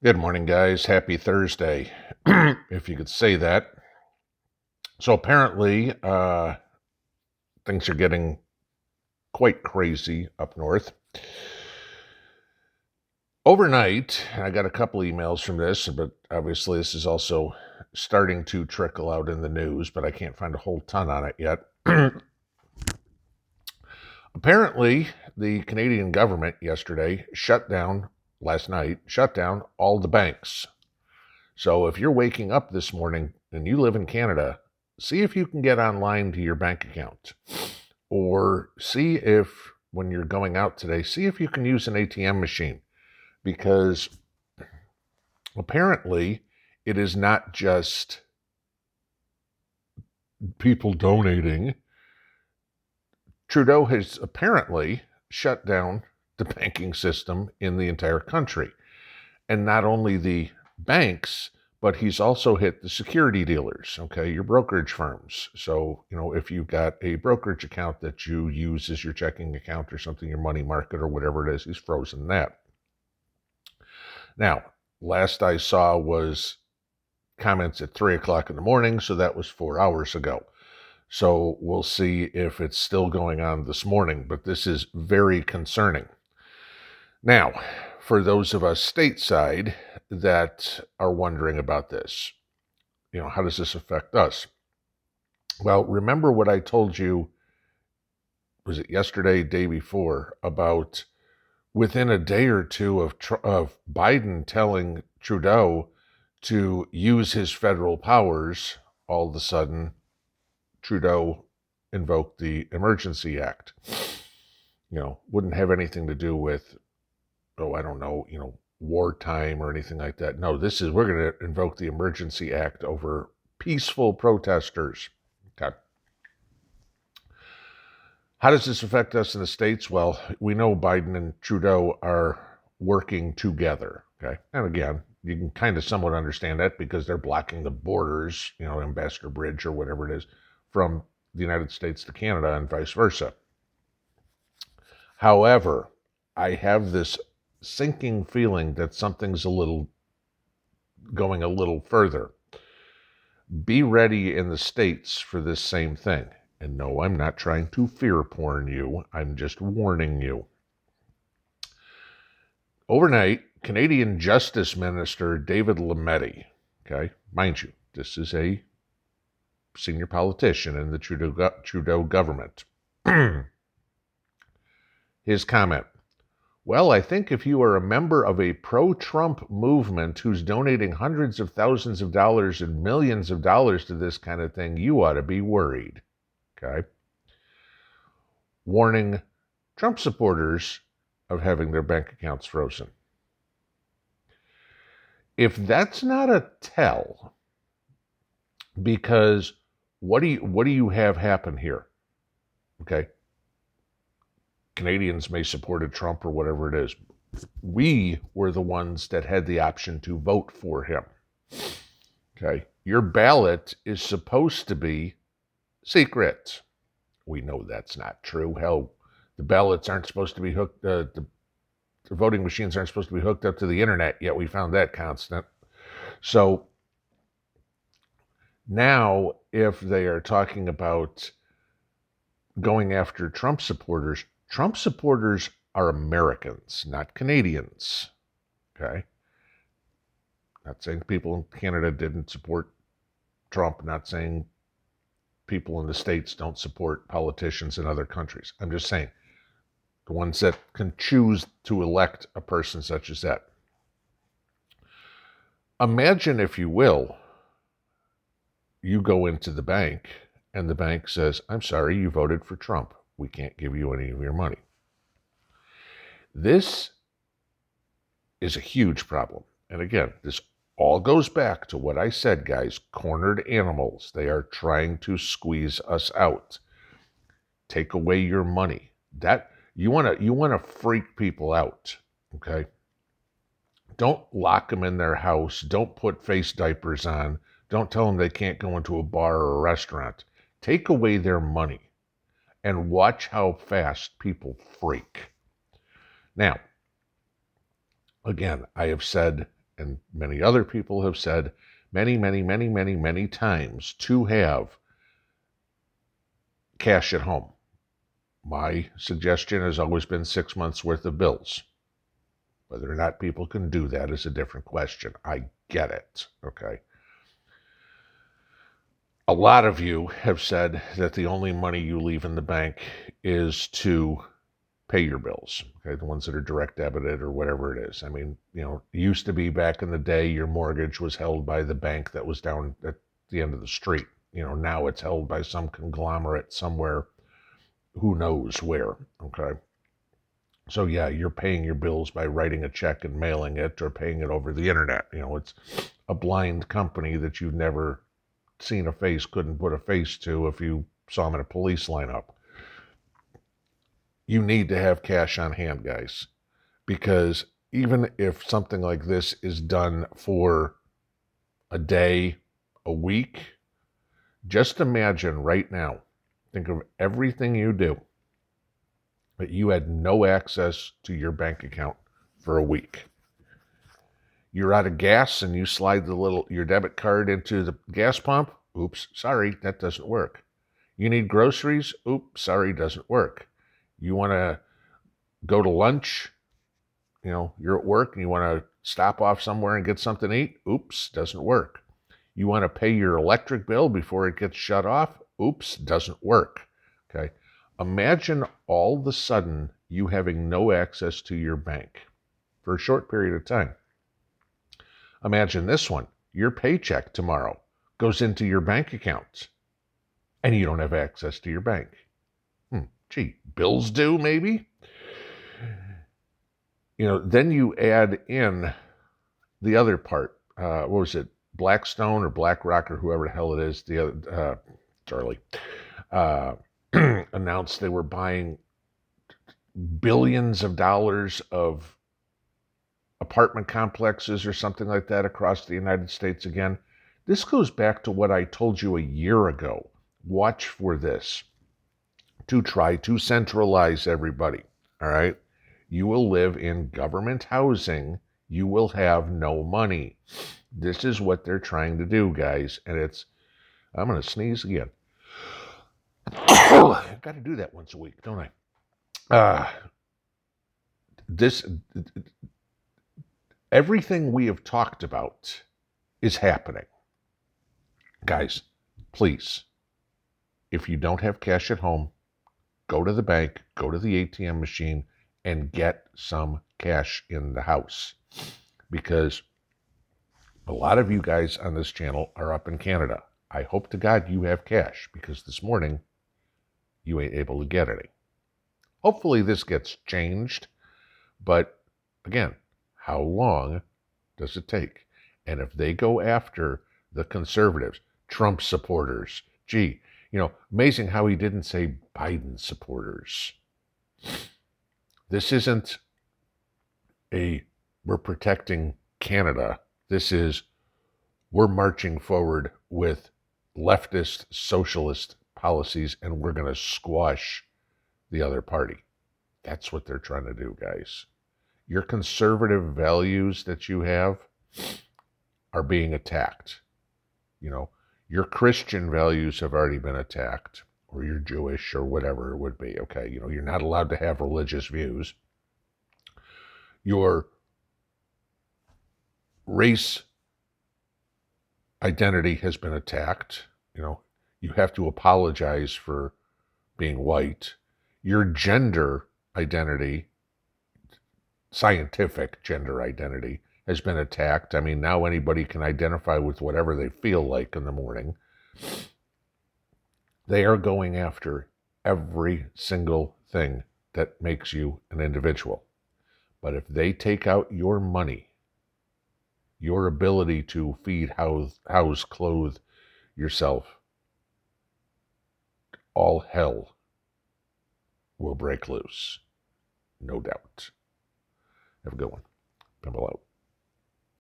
Good morning, guys. Happy Thursday, if you could say that. So apparently, things are getting quite crazy up north. Overnight, I got a couple emails from this, but obviously this is also starting to trickle out in the news, but I can't find a whole ton on it yet. Apparently, the Canadian government yesterday last night, shut down all the banks. So if you're waking up this morning and you live in Canada, see if you can get online to your bank account. Or see if, when you're going out today, see if you can use an ATM machine. Because apparently it is not just people donating. Trudeau has apparently shut down the banking system in the entire country. And not only the banks, but he's also hit the security dealers, okay, your brokerage firms. So, if you've got a brokerage account that you use as your checking account or something, your money market or whatever it is, he's frozen that. Now, last I saw was comments at 3 o'clock in the morning, so that was 4 hours ago. So we'll see if it's still going on this morning, but this is very concerning. Now, for those of us stateside that are wondering about this, how does this affect us? Well, remember what I told you, was it yesterday, day before, about within a day or two of Biden telling Trudeau to use his federal powers, all of a sudden, Trudeau invoked the Emergency Act. Wouldn't have anything to do with, I don't know, wartime or anything like that. No, we're going to invoke the Emergency Act over peaceful protesters. Okay. How does this affect us in the States? Well, we know Biden and Trudeau are working together. Okay. And again, you can kind of somewhat understand that because they're blocking the borders, Ambassador Bridge or whatever it is, from the United States to Canada and vice versa. However, I have this sinking feeling that something's going a little further. Be ready in the States for this same thing. And no, I'm not trying to fear porn you. I'm just warning you. Overnight, Canadian Justice Minister David Lametti, okay, mind you, this is a senior politician in the Trudeau government. His comment: well, I think if you are a member of a pro-Trump movement who's donating hundreds of thousands of dollars and millions of dollars to this kind of thing, you ought to be worried. Okay? Warning Trump supporters of having their bank accounts frozen. If that's not a tell, because what do you have happen here? Okay? Canadians may support Trump or whatever it is. We were the ones that had the option to vote for him. Okay? Your ballot is supposed to be secret. We know that's not true. Hell, the ballots aren't supposed to be hooked, the voting machines aren't supposed to be hooked up to the internet, yet we found that constant. So now, if they are talking about going after Trump supporters are Americans, not Canadians. Okay? Not saying people in Canada didn't support Trump, not saying people in the States don't support politicians in other countries. I'm just saying the ones that can choose to elect a person such as that. Imagine, if you will, you go into the bank and the bank says, I'm sorry, you voted for Trump. We can't give you any of your money. This is a huge problem. And again, this all goes back to what I said, guys. Cornered animals. They are trying to squeeze us out. Take away your money. That you want to freak people out, okay? Don't lock them in their house. Don't put face diapers on. Don't tell them they can't go into a bar or a restaurant. Take away their money and watch how fast people freak. Now, again, I have said, and many other people have said many, many, many, many, many times to have cash at home. My suggestion has always been 6 months worth of bills. Whether or not people can do that is a different question. I get it, okay? A lot of you have said that the only money you leave in the bank is to pay your bills, okay? The ones that are direct debited or whatever it is. I mean, you know, it used to be back in the day your mortgage was held by the bank that was down at the end of the street. You know, now it's held by some conglomerate somewhere, who knows where, okay? So yeah, you're paying your bills by writing a check and mailing it or paying it over the internet. You know, it's a blind company that you've never seen a face, couldn't put a face to if you saw them in a police lineup. You need to have cash on hand, guys, because even if something like this is done for a day, a week, just imagine right now, think of everything you do, but you had no access to your bank account for a week. You're out of gas and you slide your debit card into the gas pump. Oops, sorry, that doesn't work. You need groceries. Oops, sorry, doesn't work. You want to go to lunch. You know, you're at work and you want to stop off somewhere and get something to eat. Oops, doesn't work. You want to pay your electric bill before it gets shut off. Oops, doesn't work. Okay. Imagine all of a sudden you having no access to your bank for a short period of time. Imagine this one. Your paycheck tomorrow goes into your bank account and you don't have access to your bank. Gee, bills due maybe? You know, then you add in the other part. What was it? Blackstone or BlackRock or whoever the hell it is, the other, Charlie, announced they were buying billions of dollars of apartment complexes or something like that across the United States again. This goes back to what I told you a year ago. Watch for this. To try to centralize everybody, all right? You will live in government housing. You will have no money. This is what they're trying to do, guys. And I'm going to sneeze again. I've got to do that once a week, don't I? Everything we have talked about is happening. Guys, please, if you don't have cash at home, go to the bank, go to the ATM machine, and get some cash in the house. Because a lot of you guys on this channel are up in Canada. I hope to God you have cash, because this morning you ain't able to get any. Hopefully this gets changed, but again, how long does it take? And if they go after the conservatives, Trump supporters, gee, you know, amazing how he didn't say Biden supporters. This isn't we're protecting Canada. This is, we're marching forward with leftist socialist policies and we're going to squash the other party. That's what they're trying to do, guys. Your conservative values that you have are being attacked. You know, your Christian values have already been attacked, or you're Jewish or whatever it would be, okay? You know, you're not allowed to have religious views. Your race identity has been attacked. You know, you have to apologize for being white. Your gender identity, scientific gender identity, has been attacked. I mean, now anybody can identify with whatever they feel like in the morning. They are going after every single thing that makes you an individual. But if they take out your money, your ability to feed, house, clothe yourself, all hell will break loose. No doubt. Have a good one. Pinball out.